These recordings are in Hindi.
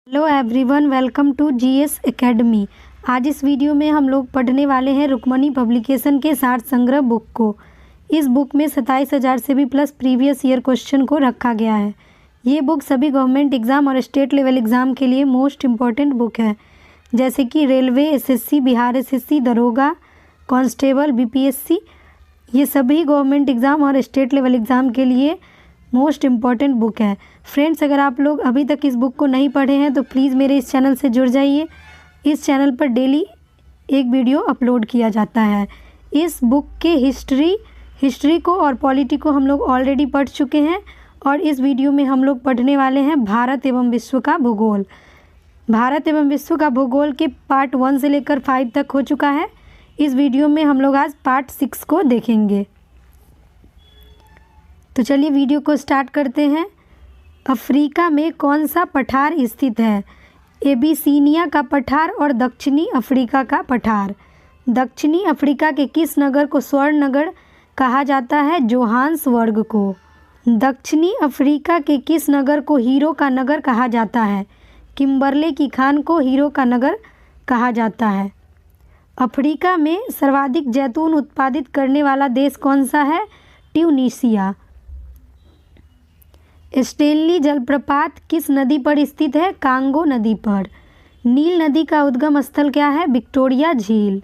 Hello everyone, welcome to GS academy. आज इस वीडियो में हम लोग पढ़ने वाले हैं रुक्मणी पब्लिकेशन के सार संग्रह बुक को। इस बुक में 27,000 से भी प्लस प्रीवियस ईयर क्वेश्चन को रखा गया है। ये बुक सभी गवर्नमेंट एग्ज़ाम और स्टेट लेवल एग्ज़ाम के लिए मोस्ट इम्पॉर्टेंट बुक है, जैसे कि रेलवे, एसएससी, बिहार एसएससी, दरोगा, कांस्टेबल, बीपीएससी। ये सभी गवर्नमेंट एग्ज़ाम और स्टेट लेवल एग्ज़ाम के लिए मोस्ट इम्पॉर्टेंट बुक है। फ्रेंड्स, अगर आप लोग अभी तक इस बुक को नहीं पढ़े हैं तो प्लीज़ मेरे इस चैनल से जुड़ जाइए। इस चैनल पर डेली एक वीडियो अपलोड किया जाता है। इस बुक के हिस्ट्री को और पॉलिटी को हम लोग ऑलरेडी पढ़ चुके हैं और इस वीडियो में हम लोग पढ़ने वाले हैं भारत एवं विश्व का भूगोल। भारत एवं विश्व का भूगोल के पार्ट 1 से लेकर 5 तक हो चुका है। इस वीडियो में हम लोग आज पार्ट 6 को देखेंगे। तो चलिए वीडियो को स्टार्ट करते हैं। अफ्रीका में कौन सा पठार स्थित है? एबिसीनिया का पठार और दक्षिणी अफ्रीका का पठार। दक्षिणी अफ्रीका के किस नगर को स्वर्ण नगर कहा जाता है? जोहान्सबर्ग को। दक्षिणी अफ्रीका के किस नगर को हीरो का नगर कहा जाता है? किम्बरले की खान को हीरो का नगर कहा जाता है। अफ्रीका में सर्वाधिक जैतून उत्पादित करने वाला देश कौन सा है? ट्यूनीशिया। स्टेनली जलप्रपात किस नदी पर स्थित है? कांगो नदी पर। नील नदी का उद्गम स्थल क्या है? विक्टोरिया झील।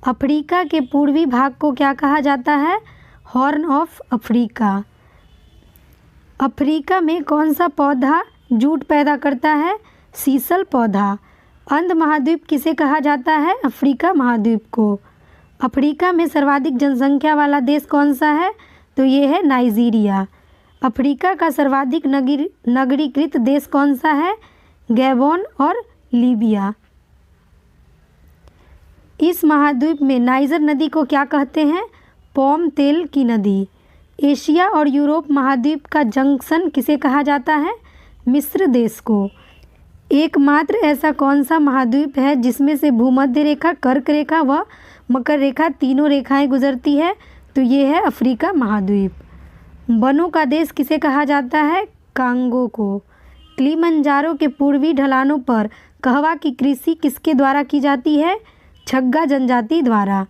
अफ्रीका के पूर्वी भाग को क्या कहा जाता है? Horn of Africa. अफ्रीका में कौन सा पौधा जूट पैदा करता है? सीसल पौधा। अंध महाद्वीप किसे कहा जाता है? अफ्रीका महाद्वीप को। अफ्रीका में सर्वाधिक जनसंख्या वाला देश कौन सा है? तो ये है नाइजीरिया। अफ्रीका का सर्वाधिक नगरीकृत देश कौन सा है? गैबोन और लीबिया। इस महाद्वीप में नाइजर नदी को क्या कहते हैं? पॉम तेल की नदी। एशिया और यूरोप महाद्वीप का जंक्शन किसे कहा जाता है? मिस्र देश को। एकमात्र ऐसा कौन सा महाद्वीप है जिसमें से भूमध्य रेखा, कर्क रेखा व मकर रेखा तीनों रेखाएं गुजरती है? तो ये है अफ्रीका महाद्वीप। वनों का देश किसे कहा जाता है? कांगो को। किलिमंजारो के पूर्वी ढलानों पर कहवा की कृषि किसके द्वारा की जाती है? छग्गा जनजाति द्वारा।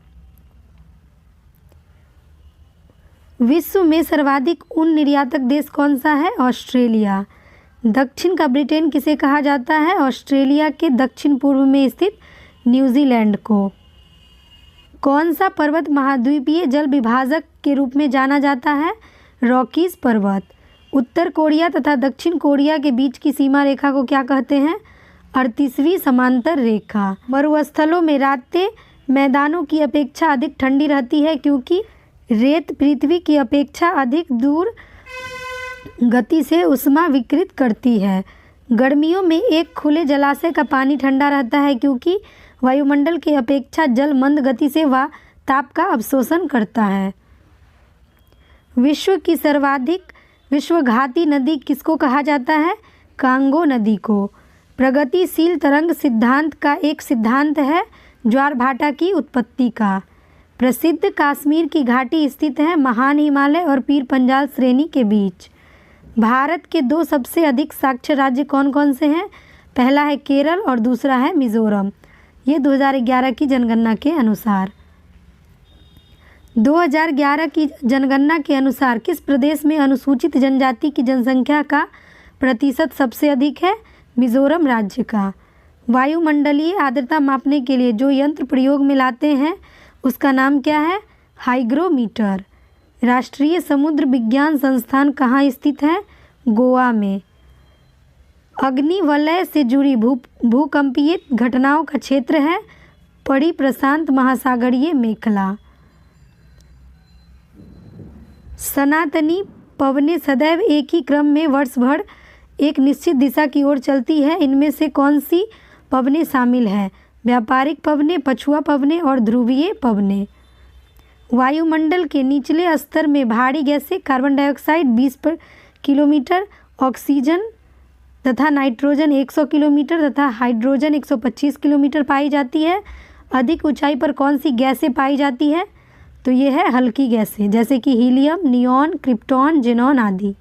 विश्व में सर्वाधिक ऊन निर्यातक देश कौन सा है? ऑस्ट्रेलिया। दक्षिण का ब्रिटेन किसे कहा जाता है? ऑस्ट्रेलिया के दक्षिण पूर्व में स्थित न्यूजीलैंड को। कौन सा पर्वत महाद्वीपीय जल विभाजक के रूप में जाना जाता है? रॉकीज पर्वत। उत्तर कोरिया तथा दक्षिण कोरिया के बीच की सीमा रेखा को क्या कहते हैं? 38वीं समांतर रेखा। मरुस्थलों में रातें मैदानों की अपेक्षा अधिक ठंडी रहती है क्योंकि रेत पृथ्वी की अपेक्षा अधिक दूर गति से ऊष्मा विकृत करती है। गर्मियों में एक खुले जलाशय का पानी ठंडा रहता है क्योंकि वायुमंडल की अपेक्षा जल मंद गति से व ताप का अवशोषण करता है। विश्व की सर्वाधिक विश्वघाती नदी किसको कहा जाता है? कांगो नदी को। प्रगतिशील तरंग सिद्धांत का एक सिद्धांत है ज्वारभाटा की उत्पत्ति का। प्रसिद्ध कश्मीर की घाटी स्थित है महान हिमालय और पीर पंजाल श्रेणी के बीच। भारत के 2 सबसे अधिक साक्षर राज्य कौन कौन से हैं? पहला है केरल और दूसरा है मिजोरम। ये 2011 की जनगणना के अनुसार। 2011 की जनगणना के अनुसार किस प्रदेश में अनुसूचित जनजाति की जनसंख्या का प्रतिशत सबसे अधिक है? मिजोरम राज्य का। वायुमंडलीय आर्द्रता मापने के लिए जो यंत्र प्रयोग में लाते हैं उसका नाम क्या है? हाइग्रोमीटर। राष्ट्रीय समुद्र विज्ञान संस्थान कहाँ स्थित है? गोवा में। अग्निवलय से जुड़ी भूकंपीय घटनाओं का क्षेत्र है पड़ी प्रशांत महासागरीय मेखला। सनातनी पवनें सदैव एक ही क्रम में वर्ष भर एक निश्चित दिशा की ओर चलती है। इनमें से कौन सी पवनें शामिल हैं? व्यापारिक पवनें, पछुआ पवनें और ध्रुवीय पवनें। वायुमंडल के निचले स्तर में भारी गैसें कार्बन डाइऑक्साइड 20 पर किलोमीटर, ऑक्सीजन तथा नाइट्रोजन 100 किलोमीटर तथा हाइड्रोजन 125 किलोमीटर पाई जाती है। अधिक ऊंचाई पर कौन सी गैसें पाई जाती है? तो ये है हल्की गैसें, जैसे कि हीलियम, नियॉन, क्रिप्टॉन, जेनॉन आदि।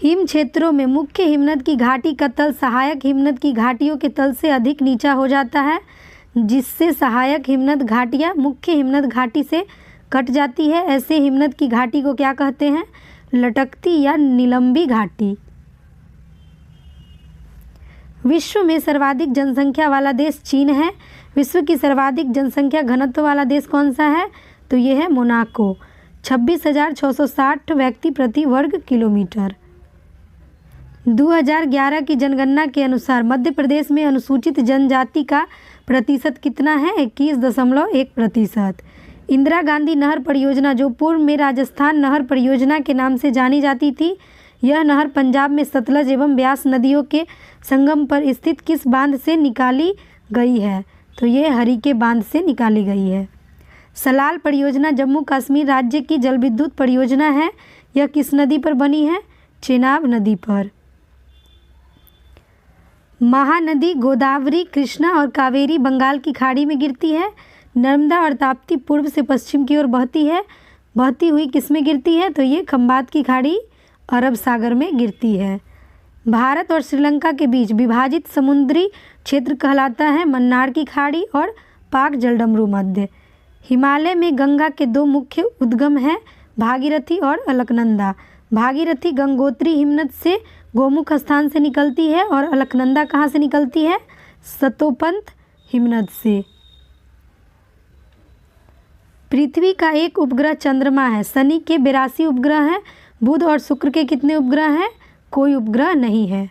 हिम क्षेत्रों में मुख्य हिमनद की घाटी का तल सहायक हिमनद की घाटियों के तल से अधिक नीचा हो जाता है, जिससे सहायक हिमनद घाटियाँ मुख्य हिमनद घाटी से कट जाती है। ऐसे हिमनद की घाटी को क्या कहते हैं? लटकती या निलंबी घाटी। विश्व में सर्वाधिक जनसंख्या वाला देश चीन है। विश्व की सर्वाधिक जनसंख्या घनत्व वाला देश कौन सा है? तो ये है मोनाको, 26,660 व्यक्ति प्रति वर्ग किलोमीटर। 2011 की जनगणना के अनुसार मध्य प्रदेश में अनुसूचित जनजाति का प्रतिशत कितना है? 21.1%। इंदिरा गांधी नहर परियोजना, जो पूर्व में राजस्थान नहर परियोजना के नाम से जानी जाती थी, यह नहर पंजाब में सतलज एवं ब्यास नदियों के संगम पर स्थित किस बांध से निकाली गई है? तो ये हरिके बांध से निकाली गई है। सलाल परियोजना जम्मू कश्मीर राज्य की जल विद्युत परियोजना है। यह किस नदी पर बनी है? चेनाब नदी पर। महानदी गोदावरी, कृष्णा और कावेरी बंगाल की खाड़ी में गिरती है। नर्मदा और ताप्ती पूर्व से पश्चिम की ओर बहती है। बहती हुई किस में गिरती है? तो ये खंबात की खाड़ी अरब सागर में गिरती है। भारत और श्रीलंका के बीच विभाजित समुद्री क्षेत्र कहलाता है मन्नार की खाड़ी और पाक जलडमरू मध्य। हिमालय में गंगा के दो मुख्य उद्गम हैं, भागीरथी और अलकनंदा। भागीरथी गंगोत्री हिमनद से गोमुख स्थान से निकलती है और अलकनंदा कहाँ से निकलती है? सतोपंत हिमनद से। पृथ्वी का एक उपग्रह चंद्रमा है। शनि के 82 उपग्रह हैं। बुध और शुक्र के कितने उपग्रह हैं? कोई उपग्रह नहीं है।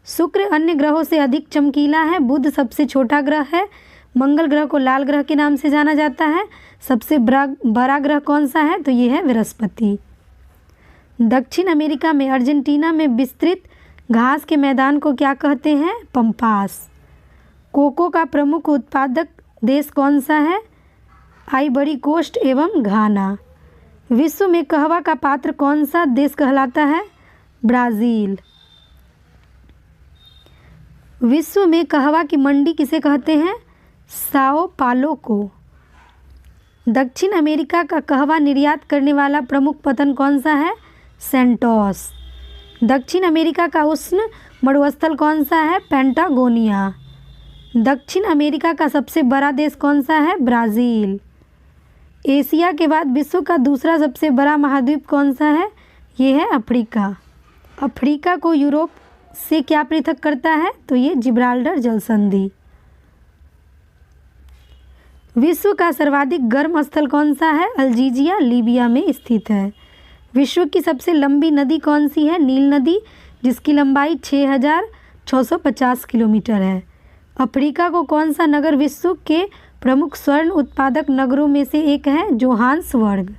शुक्र अन्य ग्रहों से अधिक चमकीला है। बुध सबसे छोटा ग्रह है। मंगल ग्रह को लाल ग्रह के नाम से जाना जाता है। सबसे बड़ा ग्रह कौन सा है? तो ये है बृहस्पति। दक्षिण अमेरिका में अर्जेंटीना में विस्तृत घास के मैदान को क्या कहते हैं? पंपास। कोको का प्रमुख उत्पादक देश कौन सा है? आइवरी कोस्ट एवं घाना। विश्व में कहवा का पात्र कौन सा देश कहलाता है? ब्राज़ील। विश्व में कहवा की मंडी किसे कहते हैं? साओ पालो को। दक्षिण अमेरिका का कहवा निर्यात करने वाला प्रमुख पत्तन कौन सा है? सेंटोस। दक्षिण अमेरिका का उष्ण मरुस्थल कौन सा है? पेंटागोनिया। दक्षिण अमेरिका का सबसे बड़ा देश कौन सा है? ब्राज़ील। एशिया के बाद विश्व का दूसरा सबसे बड़ा महाद्वीप कौन सा है? ये है अफ्रीका। अफ्रीका को यूरोप से क्या पृथक करता है? तो ये जिब्राल्टर जल संधि। विश्व का सर्वाधिक गर्म स्थल कौन सा है? अल्जीरिया लीबिया में स्थित है। विश्व की सबसे लंबी नदी कौन सी है? नील नदी, जिसकी लंबाई 6,650 किलोमीटर है। अफ्रीका को कौन सा नगर विश्व के प्रमुख स्वर्ण उत्पादक नगरों में से एक है? जोहान्सबर्ग।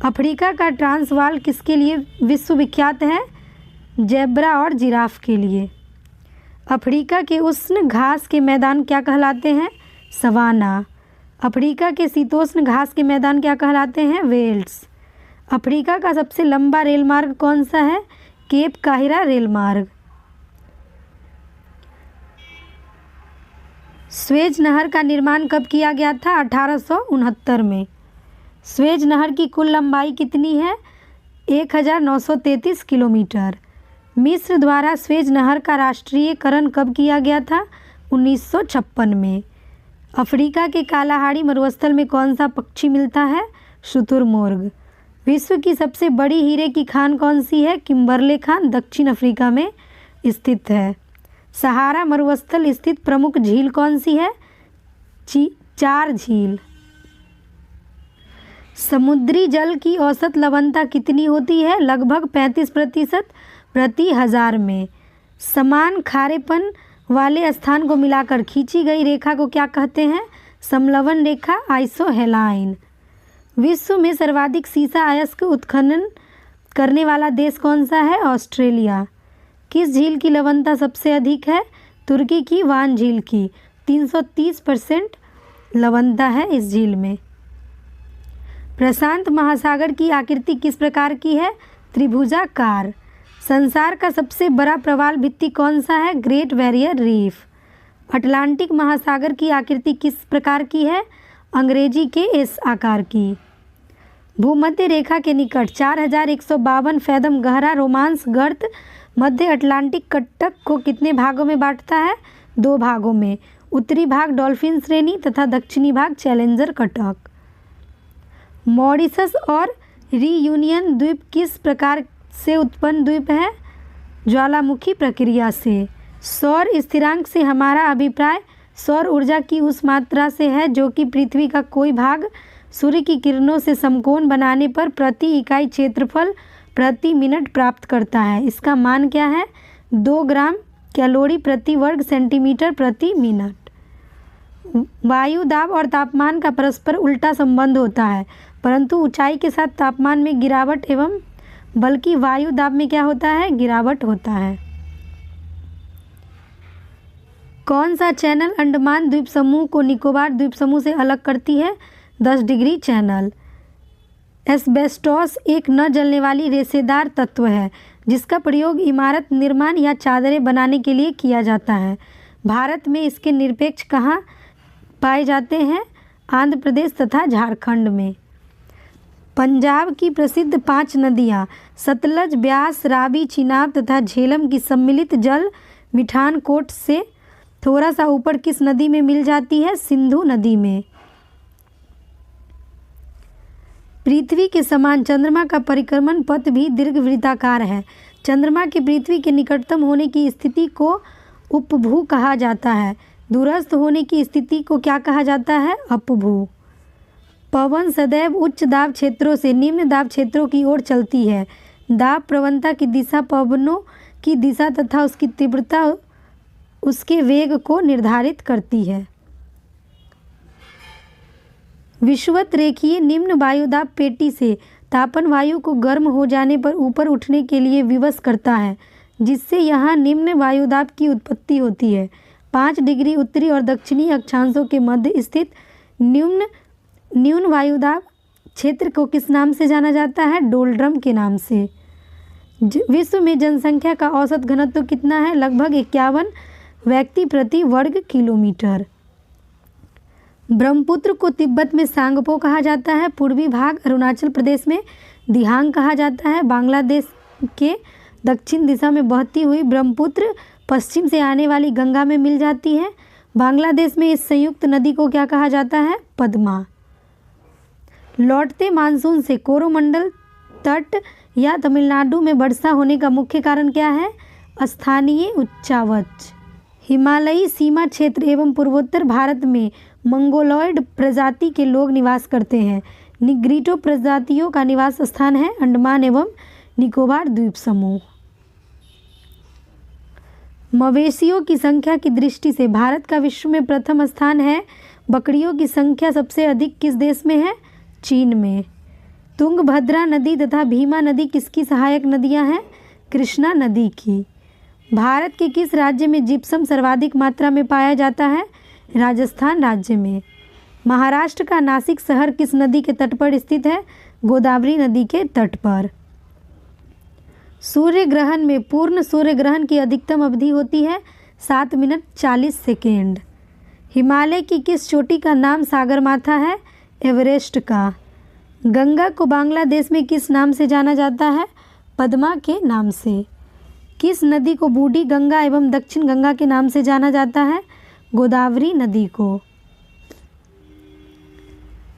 अफ्रीका का ट्रांसवाल किसके लिए विश्व विख्यात है? जेब्रा और जिराफ के लिए। अफ्रीका के उष्ण घास के मैदान क्या कहलाते हैं? सवाना। अफ्रीका के शीतोष्ण घास के मैदान क्या कहलाते हैं? वेल्ड्स। अफ्रीका का सबसे लंबा रेल मार्ग कौन सा है? केप काहिरा रेल मार्ग। स्वेज नहर का निर्माण कब किया गया था? 1869 में। स्वेज नहर की कुल लंबाई कितनी है? 1933 किलोमीटर। मिस्र द्वारा स्वेज नहर का राष्ट्रीयकरण कब किया गया था? 1956 में। अफ्रीका के कालाहारी मरुस्थल में कौन सा पक्षी मिलता है? शुतुरमुर्ग। विश्व की सबसे बड़ी हीरे की खान कौन सी है? किम्बरले खान दक्षिण अफ्रीका में स्थित है। सहारा मरुस्थल स्थित प्रमुख झील कौन सी है? 4 झील। समुद्री जल की औसत लवणता कितनी होती है? लगभग 35% प्रति 1000 में। समान खारेपन वाले स्थान को मिलाकर खींची गई रेखा को क्या कहते हैं? समलवण रेखा, आइसोहेलाइन। विश्व में सर्वाधिक सीसा अयस्क उत्खनन करने वाला देश कौन सा है? ऑस्ट्रेलिया। किस झील की लवणता सबसे अधिक है? तुर्की की वान झील की 330% लवणता है इस झील में। प्रशांत महासागर की आकृति किस प्रकार की है? त्रिभुजाकार। संसार का सबसे बड़ा प्रवाल भित्ति कौन सा है? Great barrier reef. अटलांटिक महासागर की आकृति किस प्रकार की है? अंग्रेजी के एस आकार की। भूमध्य रेखा के निकट 4152 फैदम गहरा रोमांस गर्त मध्य अटलांटिक कटक को कितने भागों में बांटता है? 2 भागों में। उत्तरी भाग डॉल्फिन श्रेणी तथा दक्षिणी भाग चैलेंजर कटक। मॉरिशस और रीयूनियन द्वीप किस प्रकार से उत्पन्न द्वीप है? ज्वालामुखी प्रक्रिया से। सौर स्थिरांक से हमारा अभिप्राय सौर ऊर्जा की उस मात्रा से है जो कि पृथ्वी का कोई भाग सूर्य की किरणों से समकोण बनाने पर प्रति इकाई क्षेत्रफल प्रति मिनट प्राप्त करता है। इसका मान क्या है? 2 ग्राम कैलोरी प्रति वर्ग सेंटीमीटर प्रति मिनट। वायु दाब और तापमान का परस्पर उल्टा संबंध होता है, परंतु ऊंचाई के साथ तापमान में गिरावट एवं बल्कि वायु दाब में क्या होता है? गिरावट होता है। कौन सा चैनल अंडमान द्वीप समूह को निकोबार द्वीप समूह से अलग करती है? 10 डिग्री चैनल। एस्बेस्टॉस एक न जलने वाली रेशेदार तत्व है जिसका प्रयोग इमारत निर्माण या चादरें बनाने के लिए किया जाता है। भारत में इसके निरपेक्ष कहाँ पाए जाते हैं? आंध्र प्रदेश तथा झारखंड में। पंजाब की प्रसिद्ध 5 नदियाँ सतलज, ब्यास, रावी, चिनाब तथा झेलम की सम्मिलित जल मिठानकोट से थोड़ा सा ऊपर किस नदी में मिल जाती है? सिंधु नदी में। पृथ्वी के समान चंद्रमा का परिक्रमण पथ भी दीर्घवृत्ताकार है। चंद्रमा के पृथ्वी के निकटतम होने की स्थिति को उपभू कहा जाता है। दूरस्थ होने की स्थिति को क्या कहा जाता है? अपभू। पवन सदैव उच्च दाब क्षेत्रों से निम्न दाब क्षेत्रों की ओर चलती है। दाब प्रवणता की दिशा पवनों की दिशा तथा उसकी तीव्रता उसके वेग को निर्धारित करती है। विषुवत रेखीय निम्न वायुदाब पेटी से तापन वायु को गर्म हो जाने पर ऊपर उठने के लिए विवश करता है, जिससे यहाँ निम्न वायुदाब की उत्पत्ति होती है। 5 डिग्री उत्तरी और दक्षिणी अक्षांशों के मध्य स्थित न्यून वायुदाब क्षेत्र को किस नाम से जाना जाता है? डोल्ड्रम के नाम से। विश्व में जनसंख्या का औसत घनत्व कितना है? लगभग 51 व्यक्ति प्रति वर्ग किलोमीटर। ब्रह्मपुत्र को तिब्बत में सांगपो कहा जाता है। पूर्वी भाग अरुणाचल प्रदेश में दिहांग कहा जाता है। बांग्लादेश के दक्षिण दिशा में बहती हुई ब्रह्मपुत्र पश्चिम से आने वाली गंगा में मिल जाती है। बांग्लादेश में इस संयुक्त नदी को क्या कहा जाता है? पद्मा। लौटते मानसून से कोरोमंडल तट या तमिलनाडु में वर्षा होने का मुख्य कारण क्या है? स्थानीय उच्चावच। हिमालयी सीमा क्षेत्र एवं पूर्वोत्तर भारत में मंगोलॉयड प्रजाति के लोग निवास करते हैं। निग्रिटो प्रजातियों का निवास स्थान है अंडमान एवं निकोबार द्वीप समूह। मवेशियों की संख्या की दृष्टि से भारत का विश्व में प्रथम स्थान है। बकरियों की संख्या सबसे अधिक किस देश में है? चीन में। तुंगभद्रा नदी तथा भीमा नदी किसकी सहायक नदियां हैं? कृष्णा नदी की। भारत के किस राज्य में जिप्सम सर्वाधिक मात्रा में पाया जाता है? राजस्थान राज्य में। महाराष्ट्र का नासिक शहर किस नदी के तट पर स्थित है? गोदावरी नदी के तट पर। सूर्य ग्रहण में पूर्ण सूर्य ग्रहण की अधिकतम अवधि होती है 7 मिनट 40 सेकेंड। हिमालय की किस चोटी का नाम सागरमाथा है? एवरेस्ट का। गंगा को बांग्लादेश में किस नाम से जाना जाता है? पद्मा के नाम से। किस नदी को बूढ़ी गंगा एवं दक्षिण गंगा के नाम से जाना जाता है? गोदावरी नदी को।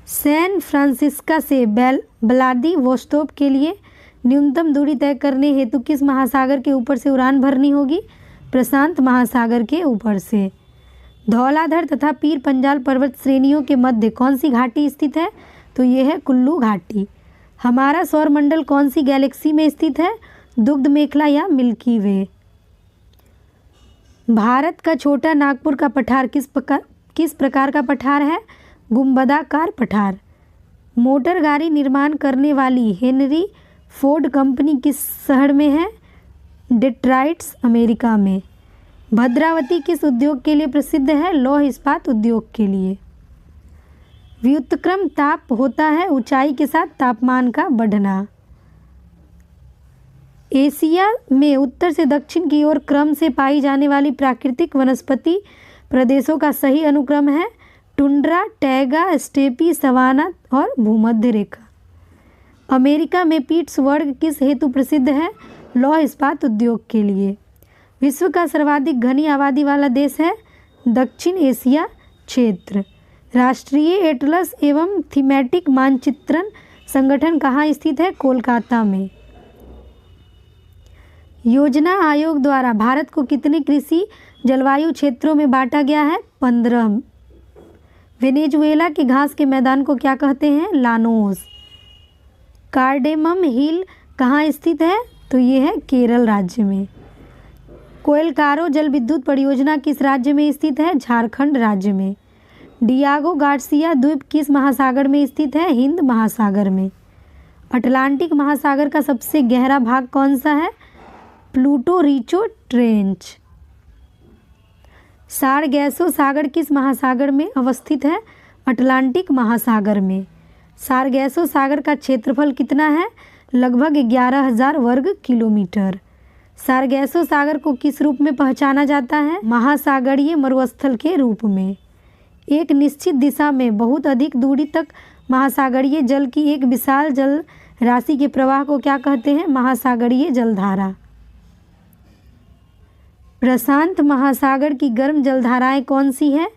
सैन फ्रांसिस्को से व्लादिवोस्तोक के लिए न्यूनतम दूरी तय करने हेतु किस महासागर के ऊपर से उड़ान भरनी होगी? प्रशांत महासागर के ऊपर से। धौलाधर तथा पीर पंजाल पर्वत श्रेणियों के मध्य कौन सी घाटी स्थित है? तो ये है कुल्लू घाटी। हमारा सौरमंडल कौन सी गैलेक्सी में स्थित है? दुग्ध मेखला या मिल्की वे। भारत का छोटा नागपुर का पठार किस प्रकार का पठार है? गुंबदाकार पठार। मोटर गाड़ी निर्माण करने वाली हेनरी फोर्ड कंपनी किस शहर में है? डेट्रॉइट अमेरिका में। भद्रावती किस उद्योग के लिए प्रसिद्ध है? लौह इस्पात उद्योग के लिए। व्युत्क्रम ताप होता है ऊंचाई के साथ तापमान का बढ़ना। एशिया में उत्तर से दक्षिण की ओर क्रम से पाई जाने वाली प्राकृतिक वनस्पति प्रदेशों का सही अनुक्रम है टुंड्रा, टैगा, स्टेपी, सवाना और भूमध्य रेखा। अमेरिका में पिट्सबर्ग किस हेतु प्रसिद्ध है? लौह इस्पात उद्योग के लिए। विश्व का सर्वाधिक घनी आबादी वाला देश है? दक्षिण एशिया क्षेत्र। राष्ट्रीय एटलस एवं थीमेटिक मानचित्रण संगठन कहाँ स्थित है? कोलकाता में। योजना आयोग द्वारा भारत को कितने कृषि जलवायु क्षेत्रों में बांटा गया है? 15। वेनेजुएला के घास के मैदान को क्या कहते हैं? लानोस। कार्डेमम हिल कहाँ स्थित है? तो ये है केरल राज्य में। कोएलकारो जल विद्युत परियोजना किस राज्य में स्थित है? झारखंड राज्य में। डियागो गार्सिया द्वीप किस महासागर में स्थित है? हिंद महासागर में। अटलांटिक महासागर का सबसे गहरा भाग कौन सा है? Pluto Richo trench. सारगैसो सागर किस महासागर में अवस्थित है? अटलांटिक महासागर में। सारगैसो सागर का क्षेत्रफल कितना है? लगभग 11,000 वर्ग किलोमीटर। सारगैसो सागर को किस रूप में पहचाना जाता है? महासागरीय मरुस्थल के रूप में। एक निश्चित दिशा में बहुत अधिक दूरी तक महासागरीय जल की एक विशाल जल राशि के प्रवाह को क्या कहते हैं? महासागरीय जलधारा। प्रशांत महासागर की गर्म जलधाराएं कौन सी हैं?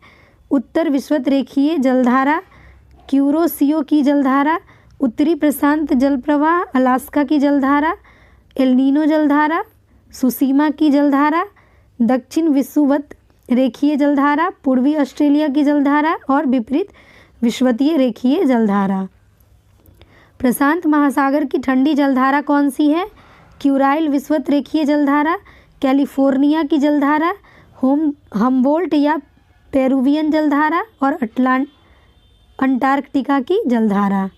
उत्तर विषुवतरेखीय जलधारा, क्यूरोसियो की जलधारा, उत्तरी प्रशांत जल प्रवाह, अलास्का की जलधारा, एल्निनो जलधारा, सुसीमा की जलधारा, दक्षिण विषुवतरेखीय जलधारा, पूर्वी ऑस्ट्रेलिया की जलधारा और विपरीत विषुवतीय रेखीय जलधारा। प्रशांत महासागर की ठंडी जलधारा कौन सी है? क्यूराइल विषुवतरेखीय जलधारा, कैलिफोर्निया की जलधारा, हम्बोल्ट या पेरुवियन जलधारा और अंटार्कटिका की जलधारा।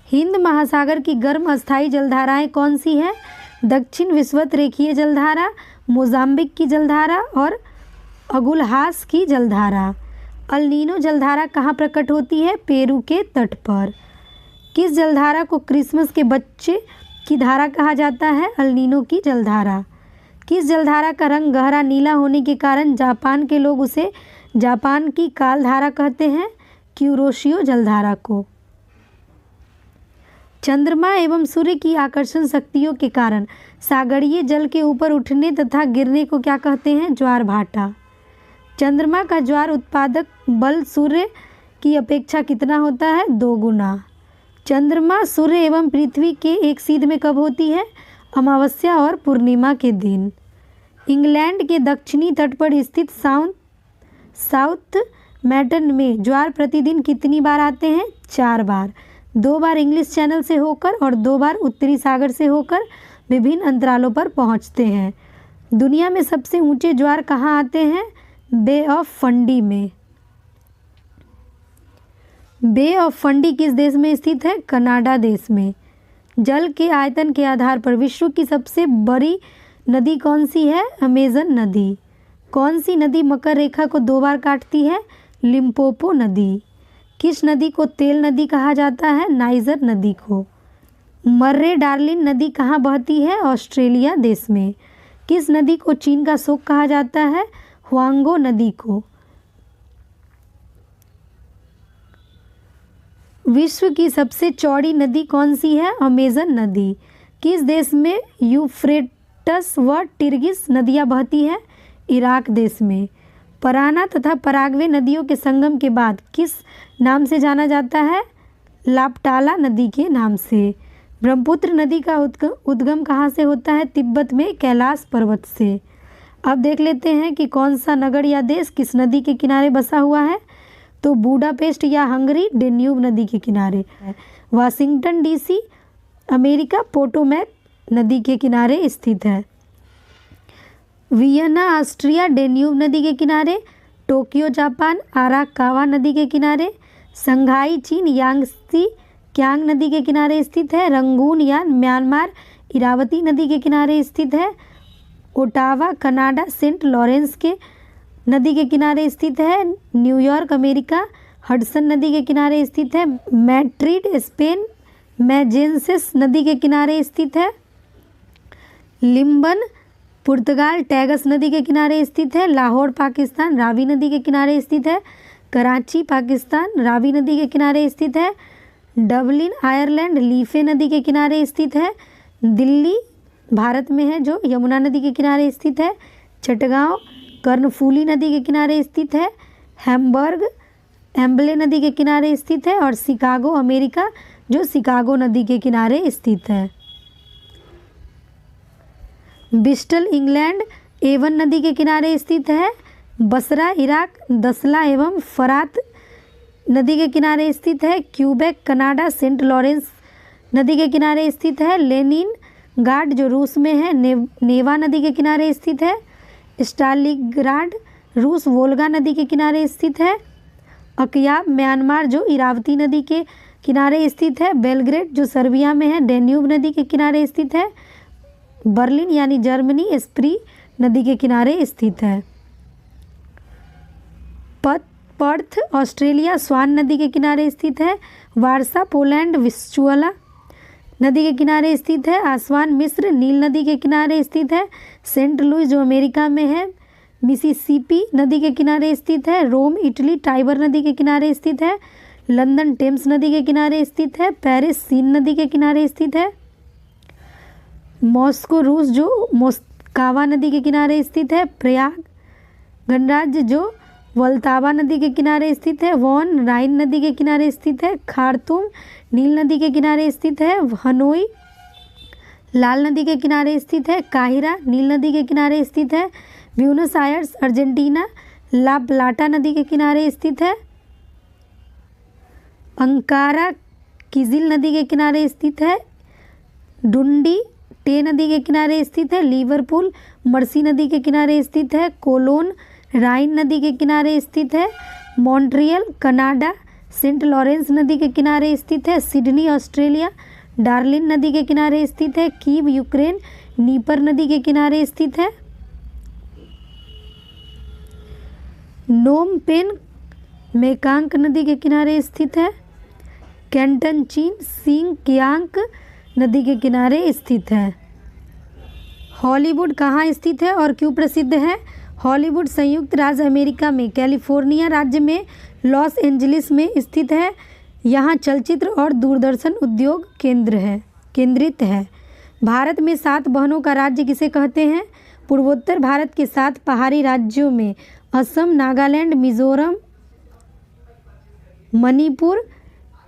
हिंद महासागर की गर्म अस्थायी जलधाराएं कौन सी हैं? दक्षिण विषुवतरेखीय जलधारा, मोजाम्बिक की जलधारा और अगुलहास की जलधारा। अल्नीनो जलधारा कहाँ प्रकट होती है? पेरू के तट पर। किस जलधारा को क्रिसमस के बच्चे की धारा कहा जाता है? अल्नीनो की जलधारा। किस जलधारा का रंग गहरा नीला होने के कारण जापान के लोग उसे जापान की कालधारा कहते हैं? क्यूरोशियो जलधारा को। चंद्रमा एवं सूर्य की आकर्षण शक्तियों के कारण सागरीय जल के ऊपर उठने तथा गिरने को क्या कहते हैं? ज्वार भाटा। चंद्रमा का ज्वार उत्पादक बल सूर्य की अपेक्षा कितना होता है? 2 गुना। चंद्रमा, सूर्य एवं पृथ्वी के एक सीध में कब होती है? अमावस्या और पूर्णिमा के दिन। इंग्लैंड के दक्षिणी तट पर स्थित साउथ मैटन में ज्वार प्रतिदिन कितनी बार आते हैं? 4 बार। 2 बार इंग्लिश चैनल से होकर और 2 बार उत्तरी सागर से होकर विभिन्न अंतरालों पर पहुंचते हैं। दुनिया में सबसे ऊंचे ज्वार कहाँ आते हैं? बे ऑफ फंडी में। बे ऑफ फंडी किस देश में स्थित है? कनाडा देश में। जल के आयतन के आधार पर विश्व की सबसे बड़ी नदी कौन सी है? अमेजन नदी। कौन सी नदी मकर रेखा को 2 बार काटती है? लिम्पोपो नदी। किस नदी को तेल नदी कहा जाता है? नाइजर नदी को। मर्रे डार्लिन नदी कहाँ बहती है? ऑस्ट्रेलिया देश में। किस नदी को चीन का शोक कहा जाता है? हुआंगो नदी को। विश्व की सबसे चौड़ी नदी कौन सी है? अमेजन नदी। किस देश में यूफ्रेटस व टिग्रिस नदियाँ बहती हैं? इराक देश में। पराना तथा पराग्वे नदियों के संगम के बाद किस नाम से जाना जाता है? लापटाला नदी के नाम से। ब्रह्मपुत्र नदी का उद्गम कहाँ से होता है? तिब्बत में कैलाश पर्वत से। अब देख लेते हैं कि कौन सा नगर या देश किस नदी के किनारे बसा हुआ है। तो बुडापेस्ट या हंगरी डेन्यूब नदी के किनारे है। वाशिंगटन डीसी अमेरिका पोटोमैक नदी के किनारे स्थित है। वियना ऑस्ट्रिया डेन्यूब नदी के किनारे। टोक्यो जापान आराकावा नदी के किनारे। संघाई चीन यांगसी क्यांग नदी के किनारे स्थित है। रंगून या म्यांमार इरावती नदी के किनारे स्थित है। ओटावा कनाडा सेंट लॉरेंस के नदी के किनारे स्थित है। न्यूयॉर्क अमेरिका हडसन नदी के किनारे स्थित है। मैड्रिड स्पेन मैजेंसेस नदी के किनारे स्थित है। लिम्बन पुर्तगाल टैगस नदी के किनारे स्थित है। लाहौर पाकिस्तान रावी नदी के किनारे स्थित है। कराची पाकिस्तान रावी नदी के किनारे स्थित है। डबलिन आयरलैंड लीफे नदी के किनारे स्थित है। दिल्ली भारत में है जो यमुना नदी के किनारे स्थित है। चटगांव कर्णफूली नदी के किनारे स्थित है। हैम्बर्ग एम्बले नदी के किनारे स्थित है। और शिकागो अमेरिका जो शिकागो नदी के किनारे स्थित है। ब्रिस्टल इंग्लैंड एवन नदी के किनारे स्थित है। बसरा इराक दसला एवं फरात नदी के किनारे स्थित है। क्यूबेक कनाडा सेंट लॉरेंस नदी के किनारे स्थित है। लेनिन गार्ड जो रूस में है नेवा नदी के किनारे स्थित है। स्टालिग्राड रूस वोल्गा नदी के किनारे स्थित है। अकयाब म्यांमार जो इरावती नदी के किनारे स्थित है। बेलग्रेड जो सर्बिया में है डेन्यूब नदी के किनारे स्थित है। बर्लिन यानी जर्मनी स्प्री नदी के किनारे स्थित है। पर्थ ऑस्ट्रेलिया स्वान नदी के किनारे स्थित है। वारसा पोलैंड विस्चुअला नदी के किनारे स्थित है। आसवान मिस्र नील नदी के किनारे स्थित है। सेंट लुइस जो अमेरिका में है मिसिसिपी नदी के किनारे स्थित है। रोम इटली टाइबर नदी के किनारे स्थित है। लंदन टेम्स नदी के किनारे स्थित है। पेरिस सीन नदी के किनारे स्थित है। मॉस्को रूस जो मोस्कावा नदी के किनारे स्थित है। प्रयाग गणराज्य जो वल्तावा नदी के किनारे स्थित है। वॉन राइन नदी के किनारे स्थित है। खार्तूम नील नदी के किनारे स्थित है। हनोई लाल नदी के किनारे स्थित है। काहिरा नील नदी के किनारे स्थित है। ब्यूनस आयर्स अर्जेंटीना ला प्लाटा नदी के किनारे स्थित है। अंकारा किजिल नदी के किनारे स्थित है। डुंडी टे नदी के किनारे स्थित है। लिवरपूल मर्सी नदी के किनारे स्थित है। कोलोन राइन नदी के किनारे स्थित है। मॉन्ट्रियल कनाडा सेंट लॉरेंस नदी के किनारे स्थित है। सिडनी ऑस्ट्रेलिया डार्लिन नदी के किनारे स्थित है। कीव यूक्रेन नीपर नदी के किनारे स्थित है। नोम पेन मेकांक नदी के किनारे स्थित है। कैंटन चीन सिंग कियांग नदी के किनारे स्थित है। हॉलीवुड कहाँ स्थित है और क्यों प्रसिद्ध है? हॉलीवुड संयुक्त राज्य अमेरिका में कैलिफोर्निया राज्य में लॉस एंजलिस में स्थित है। यहाँ चलचित्र और दूरदर्शन उद्योग केंद्रित है। भारत में 7 बहनों का राज्य किसे कहते हैं? पूर्वोत्तर भारत के 7 पहाड़ी राज्यों में असम नागालैंड मिजोरम मणिपुर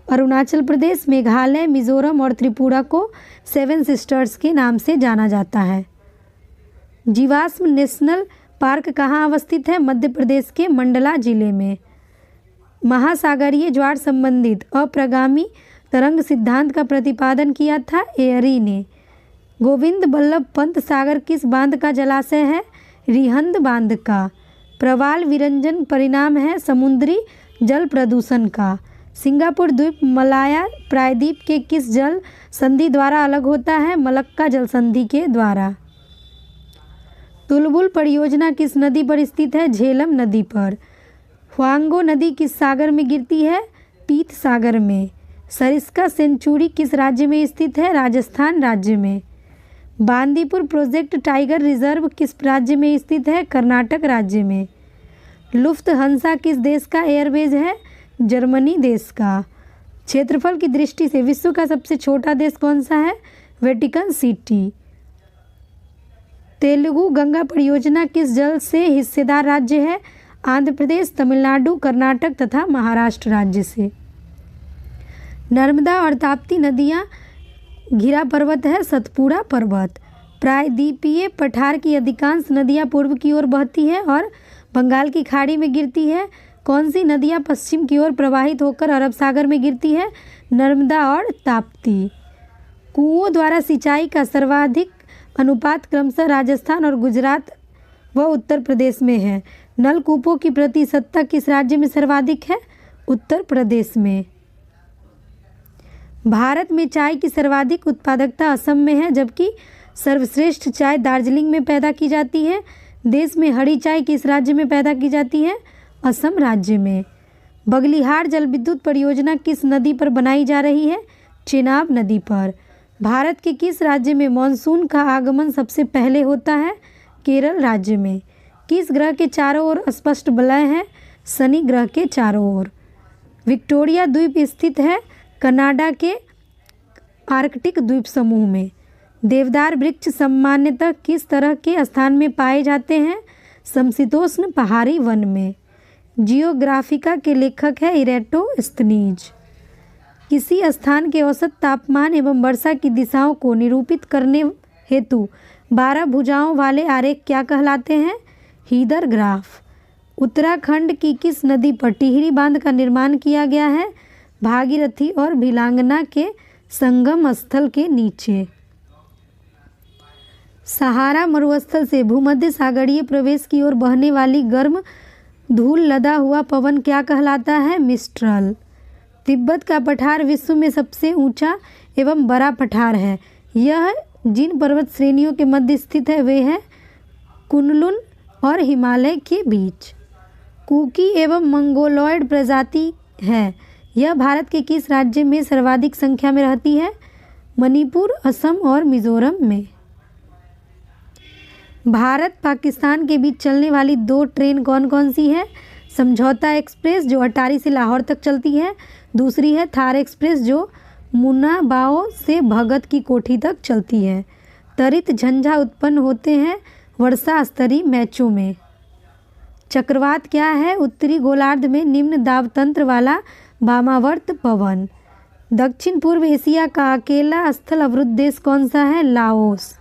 अरुणाचल प्रदेश मेघालय मिजोरम और त्रिपुरा को 7 सिस्टर्स के नाम से जाना जाता है। जीवाश्म नेशनल पार्क कहाँ अवस्थित है? मध्य प्रदेश के मंडला जिले में। महासागरीय ज्वार संबंधित अप्रगामी तरंग सिद्धांत का प्रतिपादन किया था एयरी ने। गोविंद बल्लभ पंत सागर किस बांध का जलाशय है? रिहंद बांध का। प्रवाल विरंजन परिणाम है समुद्री जल प्रदूषण का। सिंगापुर द्वीप मलाया प्रायद्वीप के किस जल संधि द्वारा अलग होता है? मलक्का जल संधि के द्वारा। तुलबुल परियोजना किस नदी पर स्थित है? झेलम नदी पर। ह्वांगो नदी किस सागर में गिरती है? पीत सागर में। सरिस्का सेंचुरी किस राज्य में स्थित है? राजस्थान राज्य में। बांदीपुर प्रोजेक्ट टाइगर रिजर्व किस राज्य में स्थित है? कर्नाटक राज्य में। लुफ्थहांसा किस देश का एयरवेज है? जर्मनी देश का। क्षेत्रफल की दृष्टि से विश्व का सबसे छोटा देश कौन सा है? Vatican city. तेलुगु गंगा परियोजना किस जल से हिस्सेदार राज्य है? आंध्र प्रदेश तमिलनाडु कर्नाटक तथा महाराष्ट्र राज्य से। नर्मदा और ताप्ती नदियाँ घिरा पर्वत है सतपुड़ा पर्वत। प्रायद्वीपीय पठार की अधिकांश नदियाँ पूर्व की ओर बहती है और बंगाल की खाड़ी में गिरती है। कौन सी नदियाँ पश्चिम की ओर प्रवाहित होकर अरब सागर में गिरती है? नर्मदा और ताप्ती। कुओं द्वारा सिंचाई का सर्वाधिक अनुपात क्रमशः राजस्थान और गुजरात व उत्तर प्रदेश में है। नलकूपों की प्रतिशतता किस राज्य में सर्वाधिक है? उत्तर प्रदेश में। भारत में चाय की सर्वाधिक उत्पादकता असम में है, जबकि सर्वश्रेष्ठ चाय दार्जिलिंग में पैदा की जाती है। देश में हरी चाय किस राज्य में पैदा की जाती है? असम राज्य में। बगलिहार जल विद्युत परियोजना किस नदी पर बनाई जा रही है? चेनाब नदी पर। भारत के किस राज्य में मानसून का आगमन सबसे पहले होता है? केरल राज्य में। किस ग्रह के चारों ओर स्पष्ट वलय है? शनि ग्रह के चारों ओर। विक्टोरिया द्वीप स्थित है कनाडा के आर्कटिक द्वीप समूह में। देवदार वृक्ष सामान्यतः किस तरह के स्थान में पाए जाते हैं? समशीतोष्ण पहाड़ी वन में। जियोग्राफिका के लेखक है इरेटोस्थनीज। किसी स्थान के औसत तापमान एवं वर्षा की दिशाओं को निरूपित करने हेतु 12 भुजाओं वाले आरेख क्या कहलाते हैं? Heather graph. उत्तराखंड की किस नदी पर टिहरी बांध का निर्माण किया गया है? भागीरथी और भिलांगना के संगम स्थल के नीचे। सहारा मरुस्थल से भूमध्य सागरीय प्रवेश की ओर बहने वाली गर्म धूल लदा हुआ पवन क्या कहलाता है? मिस्ट्रल। तिब्बत का पठार विश्व में सबसे ऊंचा एवं बड़ा पठार है। यह जिन पर्वत श्रेणियों के मध्य स्थित है वे हैं कुनलुन और हिमालय के बीच। कुकी एवं मंगोलॉयड प्रजाति है। यह भारत के किस राज्य में सर्वाधिक संख्या में रहती है? मणिपुर, असम और मिजोरम में। भारत पाकिस्तान के बीच चलने वाली 2 ट्रेन कौन कौन सी है? समझौता एक्सप्रेस जो अटारी से लाहौर तक चलती है। दूसरी है थार एक्सप्रेस जो मुनाबाओ से भगत की कोठी तक चलती है। त्वरित झंझा उत्पन्न होते हैं वर्षा स्तरीय मैचों में। चक्रवात क्या है? उत्तरी गोलार्ध में निम्न दाब तंत्र वाला वामावर्त पवन। दक्षिण पूर्व एशिया का अकेला स्थल अवरुद्ध देश कौन सा है? लाओस।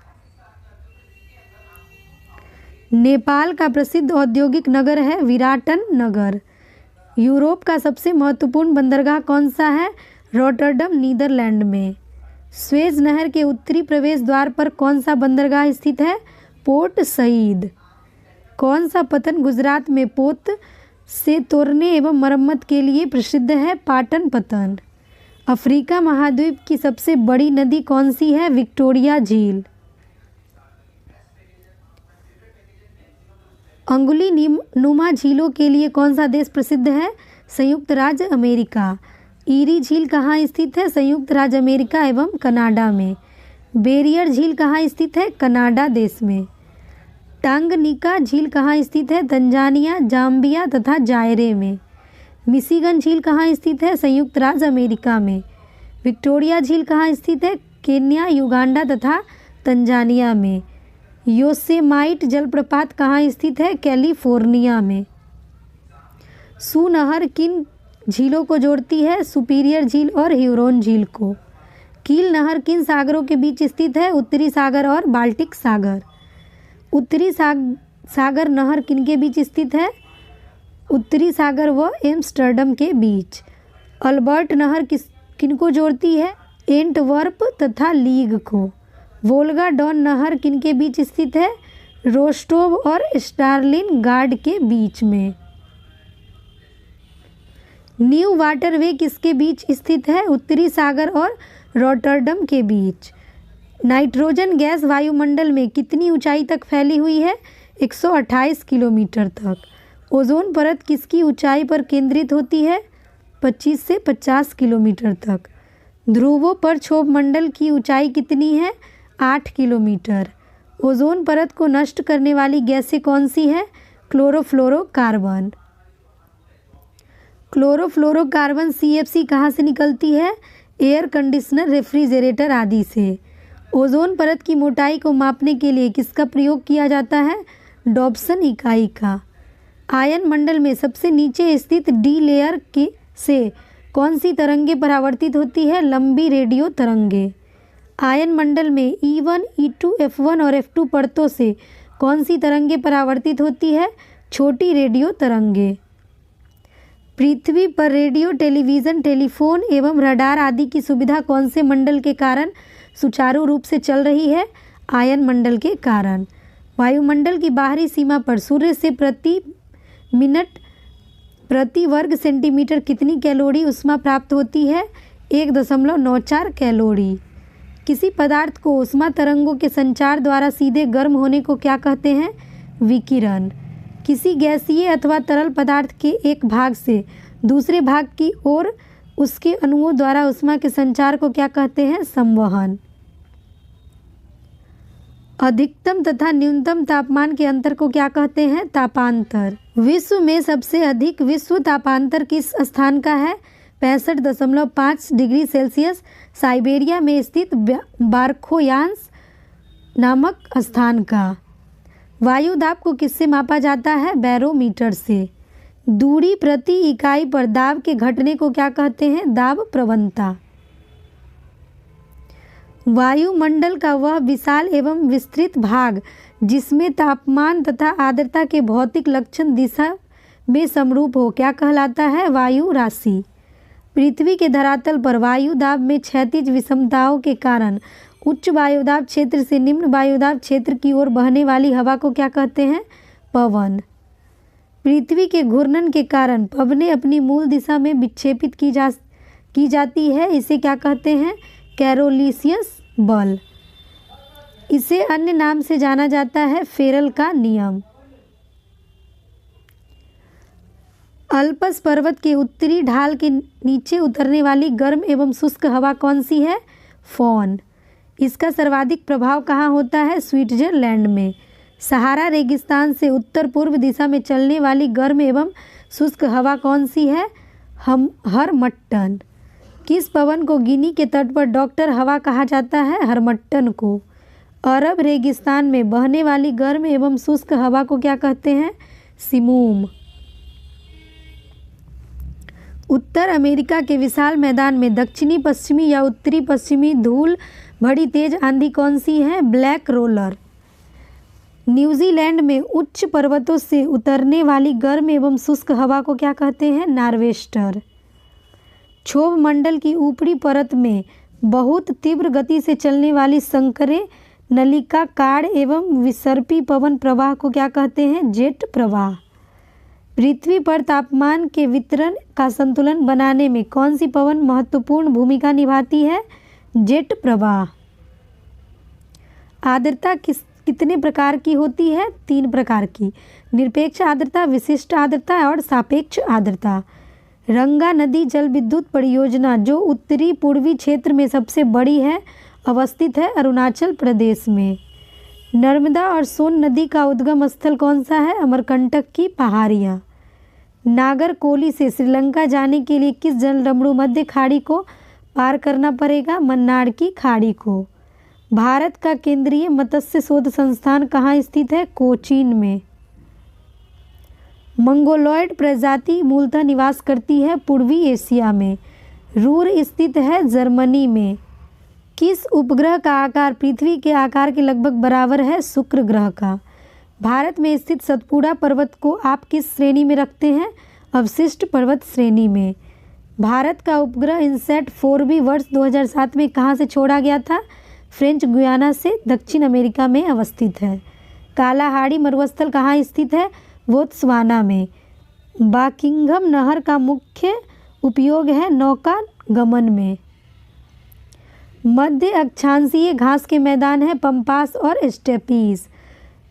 नेपाल का प्रसिद्ध औद्योगिक नगर है विराटन नगर। यूरोप का सबसे महत्वपूर्ण बंदरगाह कौन सा है? रॉटरडम, नीदरलैंड में। स्वेज नहर के उत्तरी प्रवेश द्वार पर कौन सा बंदरगाह स्थित है? Port Said. कौन सा पतन गुजरात में पोत से तोड़ने एवं मरम्मत के लिए प्रसिद्ध है? पाटन पतन। अफ्रीका महाद्वीप की सबसे बड़ी नदी कौन सी है? विक्टोरिया झील। अंगुली नुमा झीलों के लिए कौन सा देश प्रसिद्ध है? संयुक्त राज्य अमेरिका। ईरी झील कहाँ स्थित है? संयुक्त राज्य अमेरिका एवं कनाडा में। बेरियर झील कहाँ स्थित है? कनाडा देश में। टांगनिका झील कहाँ स्थित है? तंजानिया, जाम्बिया तथा जायरे में। मिशिगन झील कहाँ स्थित है? संयुक्त राज्य अमेरिका में। विक्टोरिया झील कहाँ स्थित है? केन्या, युगांडा तथा तंजानिया में। योसेमाइट जलप्रपात कहाँ स्थित है? कैलिफोर्निया में। सू नहर किन झीलों को जोड़ती है? सुपीरियर झील और ह्यूरोन झील को। कील नहर किन सागरों के बीच स्थित है? उत्तरी सागर और बाल्टिक सागर। उत्तरी सागर नहर किनके बीच स्थित है? उत्तरी सागर व एम्स्टर्डम के बीच। अल्बर्ट नहर किनको जोड़ती है? एंटवर्प तथा लीग को। वोल्गा डॉन नहर किनके बीच स्थित है? रोस्टोव और स्टार्लिन गार्ड के बीच में। न्यू वाटर वे किसके बीच स्थित है? उत्तरी सागर और रॉटरडम के बीच। नाइट्रोजन गैस वायुमंडल में कितनी ऊंचाई तक फैली हुई है? 128 किलोमीटर तक। ओजोन परत किसकी ऊंचाई पर केंद्रित होती है? 25 से 50 किलोमीटर तक। ध्रुवों पर क्षोभ मंडल की ऊंचाई कितनी है? 8 किलोमीटर। ओजोन परत को नष्ट करने वाली गैसें कौन सी है? क्लोरोफ्लोरोकार्बन। क्लोरोफ्लोरोकार्बन CFC कहाँ से निकलती है? एयर कंडीशनर, रेफ्रिजरेटर आदि से। ओजोन परत की मोटाई को मापने के लिए किसका प्रयोग किया जाता है? डॉप्सन इकाई का। आयन मंडल में सबसे नीचे स्थित डी लेयर से कौन सी तरंगे परावर्तित होती है? लंबी रेडियो तरंगे। आयन मंडल में E1, E2, F1 और F2 परतों से कौन सी तरंगे परावर्तित होती है? छोटी रेडियो तरंगे। पृथ्वी पर रेडियो, टेलीविज़न, टेलीफोन एवं रडार आदि की सुविधा कौन से मंडल के कारण सुचारू रूप से चल रही है? आयन मंडल के कारण। वायुमंडल की बाहरी सीमा पर सूर्य से प्रति मिनट प्रति वर्ग सेंटीमीटर कितनी कैलोरी ऊष्मा प्राप्त होती है? 1.94 कैलोरी। किसी पदार्थ को ऊष्मा तरंगों के संचार द्वारा सीधे गर्म होने को क्या कहते हैं? विकिरण। किसी गैसीय अथवा तरल पदार्थ के एक भाग से दूसरे भाग की ओर उसके अणुओं द्वारा ऊष्मा के संचार को क्या कहते हैं? संवहन। अधिकतम तथा न्यूनतम तापमान के अंतर को क्या कहते हैं? तापांतर। विश्व में सबसे अधिक विश्व तापांतर किस स्थान का है? 65.5 डिग्री सेल्सियस साइबेरिया में स्थित बारखोयांस नामक स्थान का। वायु दाब को किससे मापा जाता है? बैरोमीटर से। दूरी प्रति इकाई पर दाब के घटने को क्या कहते हैं? दाब प्रवणता। वायुमंडल का वह विशाल एवं विस्तृत भाग जिसमें तापमान तथा आर्द्रता के भौतिक लक्षण दिशा में समरूप हो क्या कहलाता है? वायु राशि। पृथ्वी के धरातल पर वायु दाब में क्षैतिज विषमताओं के कारण उच्च वायुदाब क्षेत्र से निम्न वायुदाब क्षेत्र की ओर बहने वाली हवा को क्या कहते हैं? पवन। पृथ्वी के घूर्णन के कारण पवनें अपनी मूल दिशा में विक्षेपित की जाती है, इसे क्या कहते हैं? कैरोलिसियस बल। इसे अन्य नाम से जाना जाता है फेरल का नियम। अल्प्स पर्वत के उत्तरी ढाल के नीचे उतरने वाली गर्म एवं शुष्क हवा कौन सी है? फोन। इसका सर्वाधिक प्रभाव कहाँ होता है? स्विट्जरलैंड में। सहारा रेगिस्तान से उत्तर पूर्व दिशा में चलने वाली गर्म एवं शुष्क हवा कौन सी है? हरमट्टन। किस पवन को गिनी के तट पर डॉक्टर हवा कहा जाता है? हरमट्टन को। अरब रेगिस्तान में बहने वाली गर्म एवं शुष्क हवा को क्या कहते हैं? सिमूम। उत्तर अमेरिका के विशाल मैदान में दक्षिणी पश्चिमी या उत्तरी पश्चिमी धूल भरी तेज आंधी कौन सी है? Black roller. न्यूजीलैंड में उच्च पर्वतों से उतरने वाली गर्म एवं शुष्क हवा को क्या कहते हैं? नार्वेस्टर। क्षोभ मंडल की ऊपरी परत में बहुत तीव्र गति से चलने वाली संकरे नलिका कार एवं विसर्पी पवन प्रवाह को क्या कहते हैं? जेट प्रवाह। पृथ्वी पर तापमान के वितरण का संतुलन बनाने में कौन सी पवन महत्वपूर्ण भूमिका निभाती है? जेट प्रवाह। आर्द्रता कितने प्रकार की होती है? 3 प्रकार की। निरपेक्ष आर्द्रता, विशिष्ट आर्द्रता और सापेक्ष आर्द्रता। रंगा नदी जल विद्युत परियोजना जो उत्तरी पूर्वी क्षेत्र में सबसे बड़ी है अवस्थित है अरुणाचल प्रदेश में। नर्मदा और सोन नदी का उद्गम स्थल कौन सा है? अमरकंटक की पहाड़ियाँ। नागरकोली से श्रीलंका जाने के लिए किस जलडमरू मध्य खाड़ी को पार करना पड़ेगा? मन्नार की खाड़ी को। भारत का केंद्रीय मत्स्य शोध संस्थान कहाँ स्थित है? कोचीन में। मंगोलॉयड प्रजाति मूलतः निवास करती है पूर्वी एशिया में। रूर स्थित है जर्मनी में। किस उपग्रह का आकार पृथ्वी के आकार के लगभग बराबर है? शुक्र ग्रह का। भारत में स्थित सतपुड़ा पर्वत को आप किस श्रेणी में रखते हैं? अवशिष्ट पर्वत श्रेणी में। भारत का उपग्रह इनसैट 4B वर्ष 2007 में कहाँ से छोड़ा गया था? फ्रेंच गुयाना से दक्षिण अमेरिका में अवस्थित है। कालाहाड़ी मरुस्थल कहाँ स्थित है? बोत्सवाना में। बाकिंघम नहर का मुख्य उपयोग है नौका गमन में। मध्य अक्षांशीय घास के मैदान है पम्पास और स्टेपीज।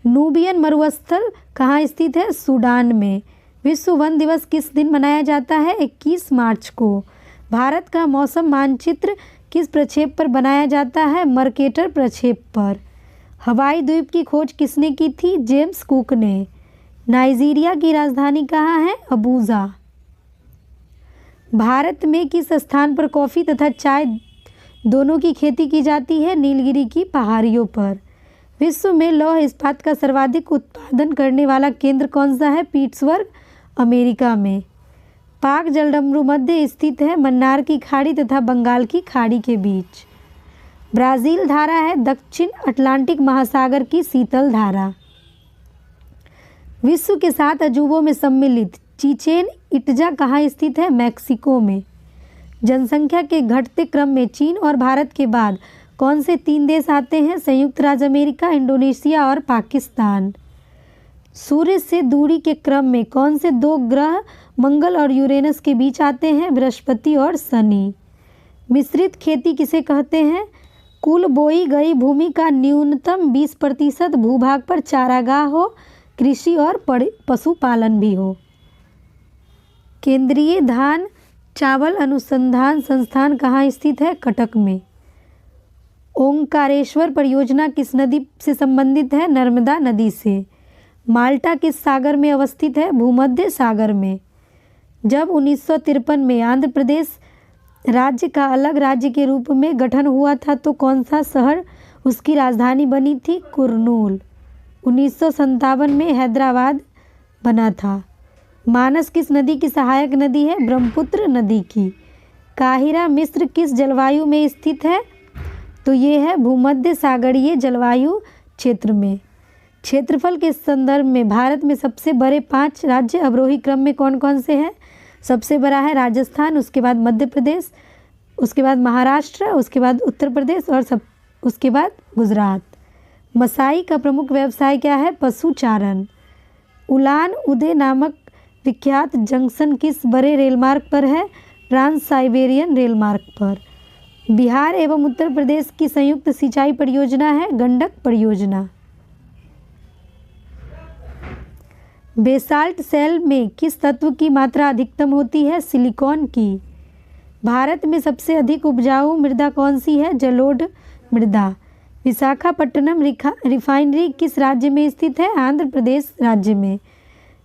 नूबियन मरुस्थल कहाँ स्थित है? सूडान में। विश्व वन दिवस किस दिन मनाया जाता है? 21 मार्च को। भारत का मौसम मानचित्र किस प्रक्षेप पर बनाया जाता है? मर्केटर प्रक्षेप पर। हवाई द्वीप की खोज किसने की थी? जेम्स कुक ने। नाइजीरिया की राजधानी कहाँ है? अबूजा। भारत में किस स्थान पर कॉफ़ी तथा चाय दोनों की खेती की जाती है? नीलगिरी की पहाड़ियों पर। विश्व में लौह इस्पात का सर्वाधिक उत्पादन करने वाला केंद्र कौन सा है? पिट्सबर्ग, अमेरिका में। पाक जलडमरू मध्य स्थित है मन्नार की खाड़ी तथा बंगाल की खाड़ी के बीच। ब्राज़ील धारा है दक्षिण अटलांटिक महासागर की शीतल धारा। विश्व के 7 अजूबों में सम्मिलित चिचेन इट्जा कहाँ स्थित है? मैक्सिको में। जनसंख्या के घटते क्रम में चीन और भारत के बाद कौन से 3 देश आते हैं? संयुक्त राज्य अमेरिका, इंडोनेशिया और पाकिस्तान। सूर्य से दूरी के क्रम में कौन से 2 ग्रह मंगल और यूरेनस के बीच आते हैं? बृहस्पति और शनि। मिश्रित खेती किसे कहते हैं? कुल बोई गई भूमि का न्यूनतम 20% भूभाग पर चारागाह हो, कृषि और पशुपालन भी हो। केंद्रीय धान चावल अनुसंधान संस्थान कहाँ स्थित है? कटक में। ओंकारेश्वर परियोजना किस नदी से संबंधित है? नर्मदा नदी से। माल्टा किस सागर में अवस्थित है? भूमध्य सागर में। जब 1953 में आंध्र प्रदेश राज्य का अलग राज्य के रूप में गठन हुआ था तो कौन सा शहर उसकी राजधानी बनी थी? कुर्नूल। 1957 में हैदराबाद बना था। मानस किस नदी की सहायक नदी है? ब्रह्मपुत्र नदी की। काहिरा मिस्र किस जलवायु में स्थित है? तो ये है भूमध्य सागरीय जलवायु क्षेत्र में। क्षेत्रफल के संदर्भ में भारत में सबसे बड़े 5 राज्य अवरोही क्रम में कौन कौन से हैं? सबसे बड़ा है राजस्थान, उसके बाद मध्य प्रदेश, उसके बाद महाराष्ट्र, उसके बाद उत्तर प्रदेश और उसके बाद गुजरात। मसाई का प्रमुख व्यवसाय क्या है? पशुचारण। उलान उदे नामक विख्यात जंक्शन किस बड़े रेलमार्ग पर है? ट्रांस साइबेरियन रेलमार्ग पर। बिहार एवं उत्तर प्रदेश की संयुक्त सिंचाई परियोजना है गंडक परियोजना। बेसाल्ट सेल में किस तत्व की मात्रा अधिकतम होती है? सिलिकॉन की। भारत में सबसे अधिक उपजाऊ मृदा कौन सी है? जलोढ़ मृदा। विशाखापट्टनम रिफाइनरी किस राज्य में स्थित है? आंध्र प्रदेश राज्य में।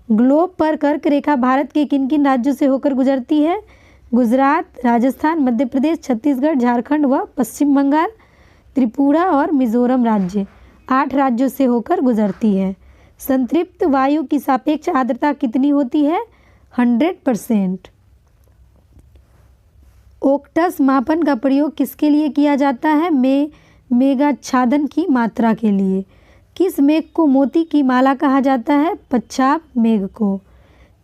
ग्लोब पर कर्क रेखा भारत के किन किन राज्यों से होकर गुजरती है? गुजरात, राजस्थान, मध्य प्रदेश, छत्तीसगढ़, झारखंड व पश्चिम बंगाल, त्रिपुरा और मिजोरम राज्य। 8 राज्यों से होकर गुजरती है। संतृप्त वायु की सापेक्ष आर्द्रता कितनी होती है? 100%। ओक्टस मापन का प्रयोग किसके लिए किया जाता है? मेघाच्छादन की मात्रा के लिए। किस मेघ को मोती की माला कहा जाता है? पच्छाद मेघ को।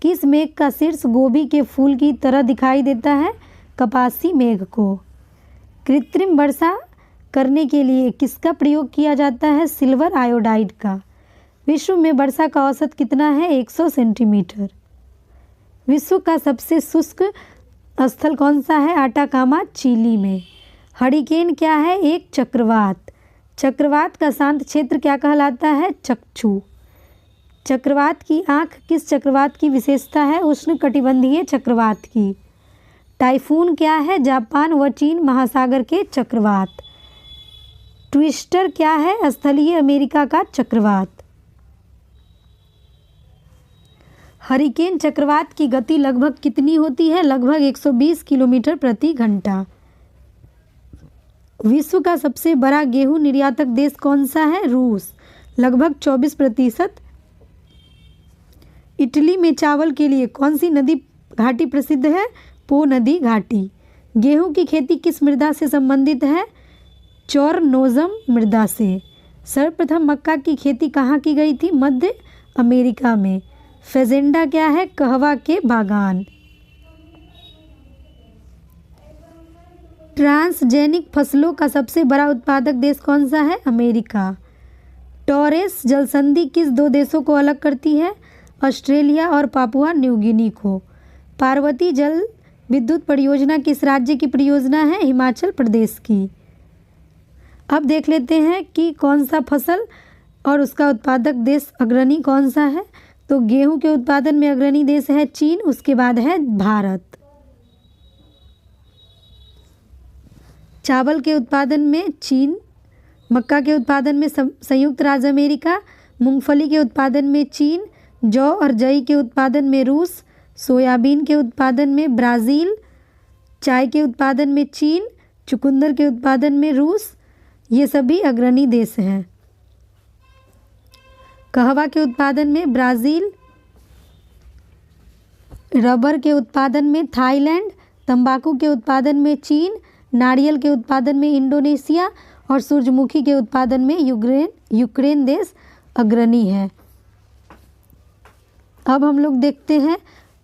किस मेघ का शीर्ष गोभी के फूल की तरह दिखाई देता है? कपासी मेघ को। कृत्रिम वर्षा करने के लिए किसका प्रयोग किया जाता है? सिल्वर आयोडाइड का। विश्व में वर्षा का औसत कितना है? 100 सेंटीमीटर। विश्व का सबसे शुष्क स्थल कौन सा है? आटाकामा, चिली में। हरिकेन क्या है? एक चक्रवात। चक्रवात का शांत क्षेत्र क्या कहलाता है? चक्षु। चक्रवात की आँख किस चक्रवात की विशेषता है? उष्णकटिबंधीय चक्रवात की। टाइफून क्या है? जापान व चीन महासागर के चक्रवात। ट्विस्टर क्या है? स्थलीय अमेरिका का चक्रवात। हरिकेन चक्रवात की गति लगभग कितनी होती है? लगभग 120 किलोमीटर प्रति घंटा। विश्व का सबसे बड़ा गेहूं निर्यातक देश कौन सा है? रूस, लगभग 24%। इटली में चावल के लिए कौन सी नदी घाटी प्रसिद्ध है? पो नदी घाटी। गेहूं की खेती किस मृदा से संबंधित है? चोरनोजम मृदा से। सर्वप्रथम मक्का की खेती कहाँ की गई थी? मध्य अमेरिका में। फेजेंडा क्या है? कहवा के बागान। ट्रांसजेनिक फसलों का सबसे बड़ा उत्पादक देश कौन सा है? अमेरिका। टॉरेस जलसंधि किस 2 देशों को अलग करती है? ऑस्ट्रेलिया और पापुआ न्यू गिनी को। पार्वती जल विद्युत परियोजना किस राज्य की परियोजना है? हिमाचल प्रदेश की। अब देख लेते हैं कि कौन सा फसल और उसका उत्पादक देश अग्रणी कौन सा है। तो गेहूं के उत्पादन में अग्रणी देश है चीन, उसके बाद है भारत। चावल के उत्पादन में चीन, मक्का के उत्पादन में संयुक्त राज्य अमेरिका, मूंगफली के उत्पादन में चीन, जौ और जई के उत्पादन में रूस, सोयाबीन के उत्पादन में ब्राज़ील, चाय के उत्पादन में चीन, चुकंदर के उत्पादन में रूस, ये सभी अग्रणी देश हैं। कहवा के उत्पादन में ब्राज़ील, रबर के उत्पादन में थाईलैंड, तंबाकू के उत्पादन में चीन, नारियल के उत्पादन में इंडोनेशिया और सूरजमुखी के उत्पादन में यूक्रेन देश अग्रणी है। अब हम लोग देखते हैं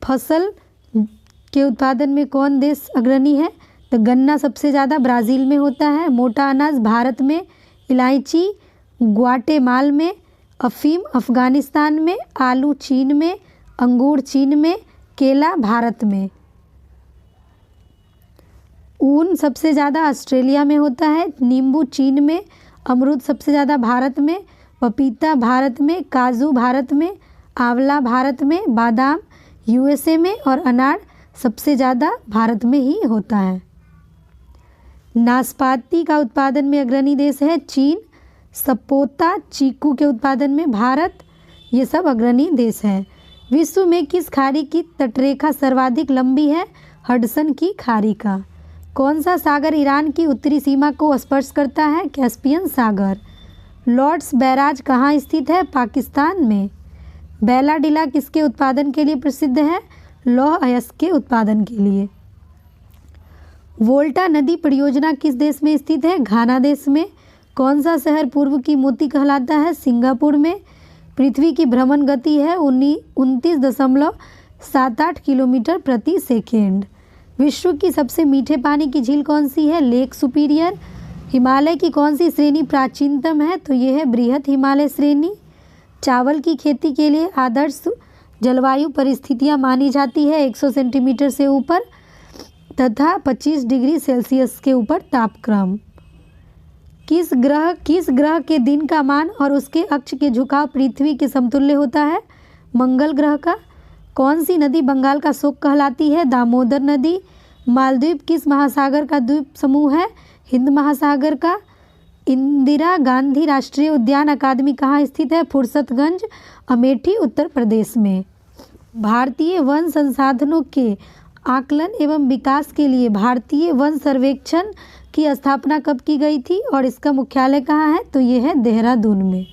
फसल के उत्पादन में कौन देश अग्रणी है। तो गन्ना सबसे ज़्यादा ब्राज़ील में होता है, मोटा अनाज भारत में, इलायची ग्वाटेमाला में, अफीम अफ़गानिस्तान में, आलू चीन में, अंगूर चीन में, केला भारत में। ऊन सबसे ज़्यादा ऑस्ट्रेलिया में होता है, नींबू चीन में, अमरूद सबसे ज़्यादा भारत में, पपीता भारत में, काजू भारत में, आंवला भारत में, बादाम यूएसए में और अनार सबसे ज़्यादा भारत में ही होता है। नाशपाती का उत्पादन में अग्रणी देश है चीन। सपोता चीकू के उत्पादन में भारत। ये सब अग्रणी देश हैं। विश्व में किस खाड़ी की तटरेखा सर्वाधिक लंबी है? हडसन की खाड़ी का। कौन सा सागर ईरान की उत्तरी सीमा को स्पर्श करता है? कैस्पियन सागर। लॉर्ड्स बैराज कहाँ स्थित है? पाकिस्तान में। बैलाडिला किसके उत्पादन के लिए प्रसिद्ध है? लौह अयस्क के उत्पादन के लिए। वोल्टा नदी परियोजना किस देश में स्थित है? घाना देश में। कौन सा शहर पूर्व की मोती कहलाता है? सिंगापुर में। पृथ्वी की भ्रमण गति है 29.78 किलोमीटर प्रति सेकेंड। विश्व की सबसे मीठे पानी की झील कौन सी है? Lake superior. हिमालय की कौन सी श्रेणी प्राचीनतम है? तो ये है बृहत हिमालय श्रेणी। चावल की खेती के लिए आदर्श जलवायु परिस्थितियाँ मानी जाती है 100 सेंटीमीटर से ऊपर तथा 25 डिग्री सेल्सियस के ऊपर तापक्रम। किस ग्रह के दिन का मान और उसके अक्ष के झुकाव पृथ्वी के समतुल्य होता है? मंगल ग्रह का। कौन सी नदी बंगाल का शोक कहलाती है? दामोदर नदी। मालदीव किस महासागर का द्वीप समूह है? हिंद महासागर का। इंदिरा गांधी राष्ट्रीय उद्यान अकादमी कहाँ स्थित है? फुर्सतगंज, अमेठी, उत्तर प्रदेश में। भारतीय वन संसाधनों के आकलन एवं विकास के लिए भारतीय वन सर्वेक्षण की स्थापना कब की गई थी और इसका मुख्यालय कहाँ है? तो ये है देहरादून में।